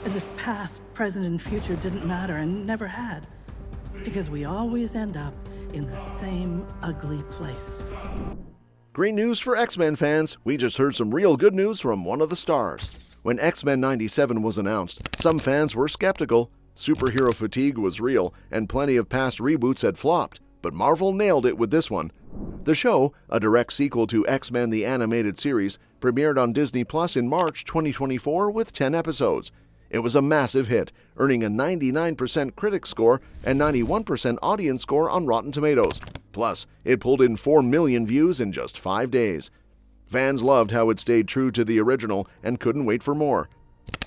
As if past, present, and future didn't matter and never had. Because we always end up in the same ugly place. Great news for X-Men fans. We just heard some real good news from one of the stars. When X-Men 97 was announced, some fans were skeptical. Superhero fatigue was real, and plenty of past reboots had flopped. But Marvel nailed it with this one. The show, a direct sequel to X-Men the Animated Series, premiered on Disney Plus in March 2024 with 10 episodes. It was a massive hit, earning a 99% critic score and 91% audience score on Rotten Tomatoes. Plus, it pulled in 4 million views in just 5 days. Fans loved how it stayed true to the original and couldn't wait for more.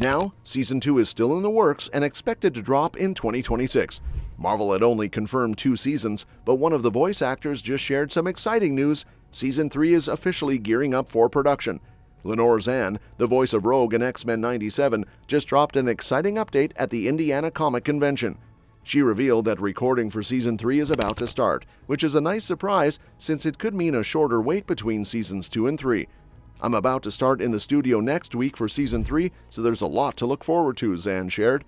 Now, Season 2 is still in the works and expected to drop in 2026. Marvel had only confirmed 2 seasons, but one of the voice actors just shared some exciting news. Season 3 is officially gearing up for production. Lenore Zann, the voice of Rogue in X-Men 97, just dropped an exciting update at the Indiana Comic Convention. She revealed that recording for Season 3 is about to start, which is a nice surprise since it could mean a shorter wait between Seasons 2 and 3. "I'm about to start in the studio next week for Season 3, so there's a lot to look forward to," Zann shared.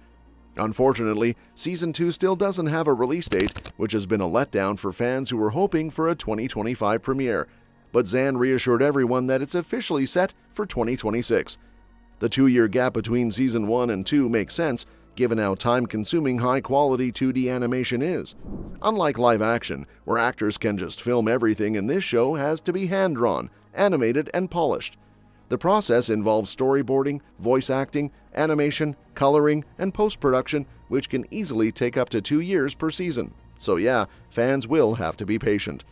Unfortunately, Season 2 still doesn't have a release date, which has been a letdown for fans who were hoping for a 2025 premiere. But Zann reassured everyone that it's officially set for 2026. The 2-year gap between Season 1 and 2 makes sense, given how time-consuming high-quality 2D animation is. Unlike live action, where actors can just film everything, in this show has to be hand-drawn, animated, and polished. The process involves storyboarding, voice acting, animation, coloring, and post-production, which can easily take up to 2 years per season. So yeah, fans will have to be patient.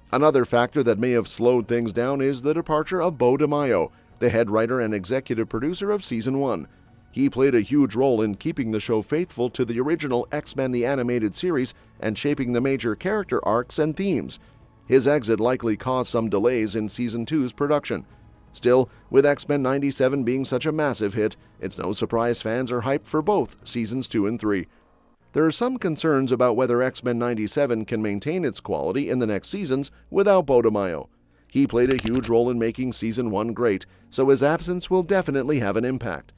Another factor that may have slowed things down is the departure of Beau DeMaio, the head writer and executive producer of Season 1. He played a huge role in keeping the show faithful to the original X-Men the Animated Series and shaping the major character arcs and themes. His exit likely caused some delays in Season 2's production. Still, with X-Men 97 being such a massive hit, it's no surprise fans are hyped for both Seasons 2 and 3. There are some concerns about whether X-Men 97 can maintain its quality in the next seasons without Beau DeMaio. He played a huge role in making Season 1 great, so his absence will definitely have an impact.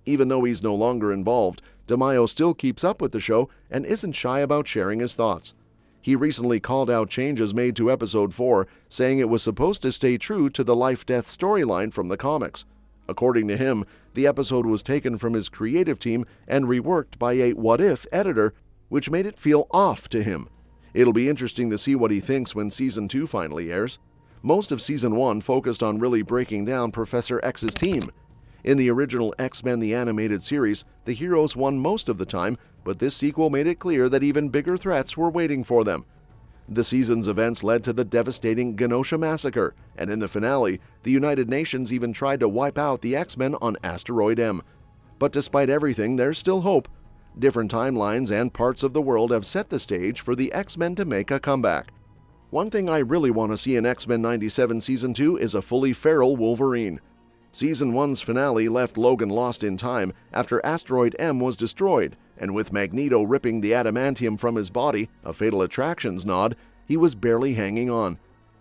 Even though he's no longer involved, DeMaio still keeps up with the show and isn't shy about sharing his thoughts. He recently called out changes made to Episode 4, saying it was supposed to stay true to the life-death storyline from the comics. According to him, the episode was taken from his creative team and reworked by a what-if editor, which made it feel off to him. It'll be interesting to see what he thinks when Season 2 finally airs. Most of Season 1 focused on really breaking down Professor X's team. In the original X-Men the Animated Series, the heroes won most of the time, but this sequel made it clear that even bigger threats were waiting for them. The season's events led to the devastating Genosha Massacre, and in the finale, the United Nations even tried to wipe out the X-Men on Asteroid M. But despite everything, there's still hope. Different timelines and parts of the world have set the stage for the X-Men to make a comeback. One thing I really want to see in X-Men 97 Season 2 is a fully feral Wolverine. Season 1's finale left Logan lost in time after Asteroid M was destroyed, and with Magneto ripping the adamantium from his body, a Fatal Attractions nod, he was barely hanging on.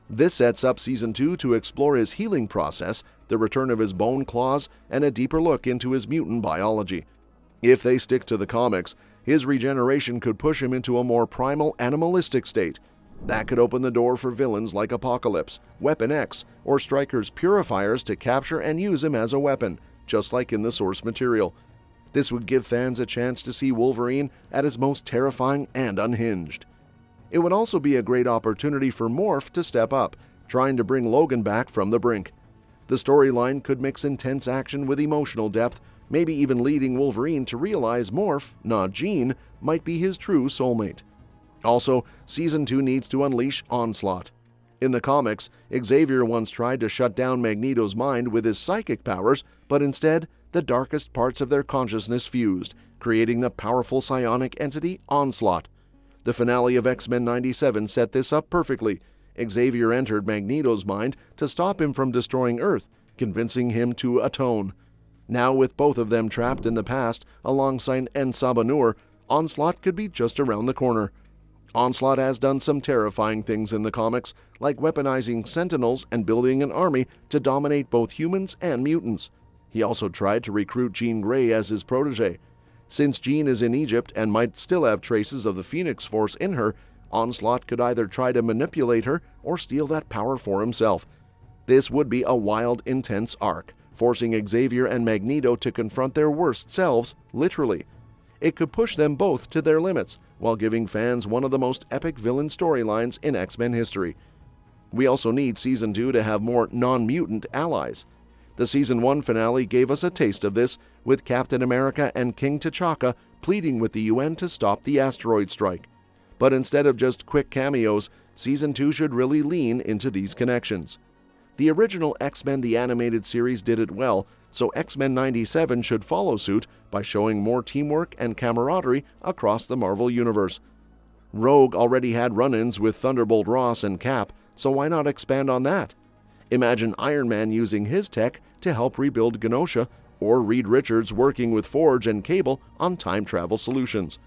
This sets up Season 2 to explore his healing process, the return of his bone claws, and a deeper look into his mutant biology. If they stick to the comics, his regeneration could push him into a more primal, animalistic state. That could open the door for villains like Apocalypse, Weapon X, or Stryker's Purifiers to capture and use him as a weapon, just like in the source material. This would give fans a chance to see Wolverine at his most terrifying and unhinged. It would also be a great opportunity for Morph to step up, trying to bring Logan back from the brink. The storyline could mix intense action with emotional depth, maybe even leading Wolverine to realize Morph, not Jean, might be his true soulmate. Also, Season 2 needs to unleash Onslaught. In the comics, Xavier once tried to shut down Magneto's mind with his psychic powers, but instead, the darkest parts of their consciousness fused, creating the powerful psionic entity Onslaught. The finale of X-Men 97 set this up perfectly. Xavier entered Magneto's mind to stop him from destroying Earth, convincing him to atone. Now, with both of them trapped in the past alongside En-Sabah-Nur, Onslaught could be just around the corner. Onslaught has done some terrifying things in the comics, like weaponizing Sentinels and building an army to dominate both humans and mutants. He also tried to recruit Jean Grey as his protege. Since Jean is in Egypt and might still have traces of the Phoenix Force in her, Onslaught could either try to manipulate her or steal that power for himself. This would be a wild, intense arc, forcing Xavier and Magneto to confront their worst selves, literally. It could push them both to their limits, while giving fans one of the most epic villain storylines in X-Men history. We also need Season 2 to have more non-mutant allies. The Season 1 finale gave us a taste of this, with Captain America and King T'Chaka pleading with the UN to stop the asteroid strike. But instead of just quick cameos, Season 2 should really lean into these connections. The original X-Men the Animated Series did it well, so X-Men 97 should follow suit by showing more teamwork and camaraderie across the Marvel Universe. Rogue already had run-ins with Thunderbolt Ross and Cap, so why not expand on that? Imagine Iron Man using his tech to help rebuild Genosha, or Reed Richards working with Forge and Cable on time travel solutions.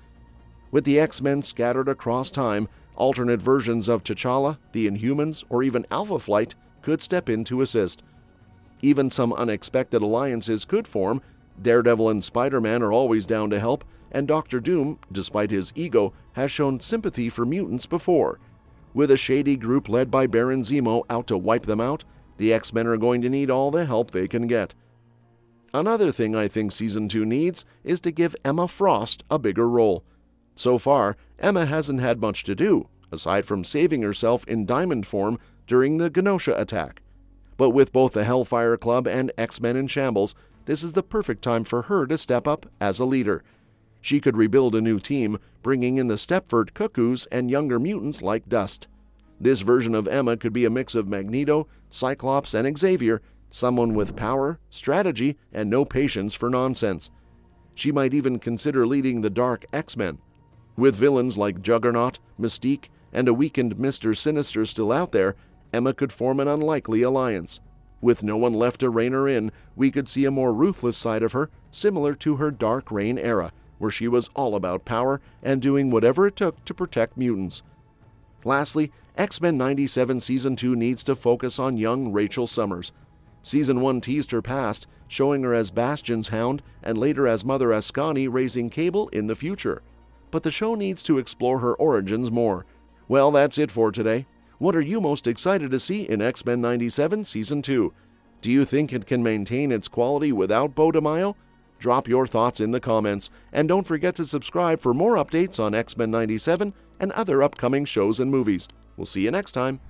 With the X-Men scattered across time, alternate versions of T'Challa, the Inhumans, or even Alpha Flight could step in to assist. Even some unexpected alliances could form. Daredevil and Spider-Man are always down to help, and Doctor Doom, despite his ego, has shown sympathy for mutants before. With a shady group led by Baron Zemo out to wipe them out, the X-Men are going to need all the help they can get. Another thing I think Season 2 needs is to give Emma Frost a bigger role. So far, Emma hasn't had much to do, aside from saving herself in diamond form during the Genosha attack. But with both the Hellfire Club and X-Men in shambles, this is the perfect time for her to step up as a leader. She could rebuild a new team, bringing in the Stepford Cuckoos and younger mutants like Dust. This version of Emma could be a mix of Magneto, Cyclops, and Xavier, someone with power, strategy, and no patience for nonsense. She might even consider leading the Dark X-Men. With villains like Juggernaut, Mystique, and a weakened Mr. Sinister still out there, Emma could form an unlikely alliance. With no one left to rein her in, we could see a more ruthless side of her, similar to her Dark Reign era, where she was all about power and doing whatever it took to protect mutants. Lastly, X-Men 97 Season 2 needs to focus on young Rachel Summers. Season 1 teased her past, showing her as Bastion's hound and later as Mother Ascani raising Cable in the future. But the show needs to explore her origins more. Well, that's it for today. What are you most excited to see in X-Men 97 Season 2? Do you think it can maintain its quality without Beau DeMaio? Drop your thoughts in the comments, and don't forget to subscribe for more updates on X-Men 97 and other upcoming shows and movies. We'll see you next time.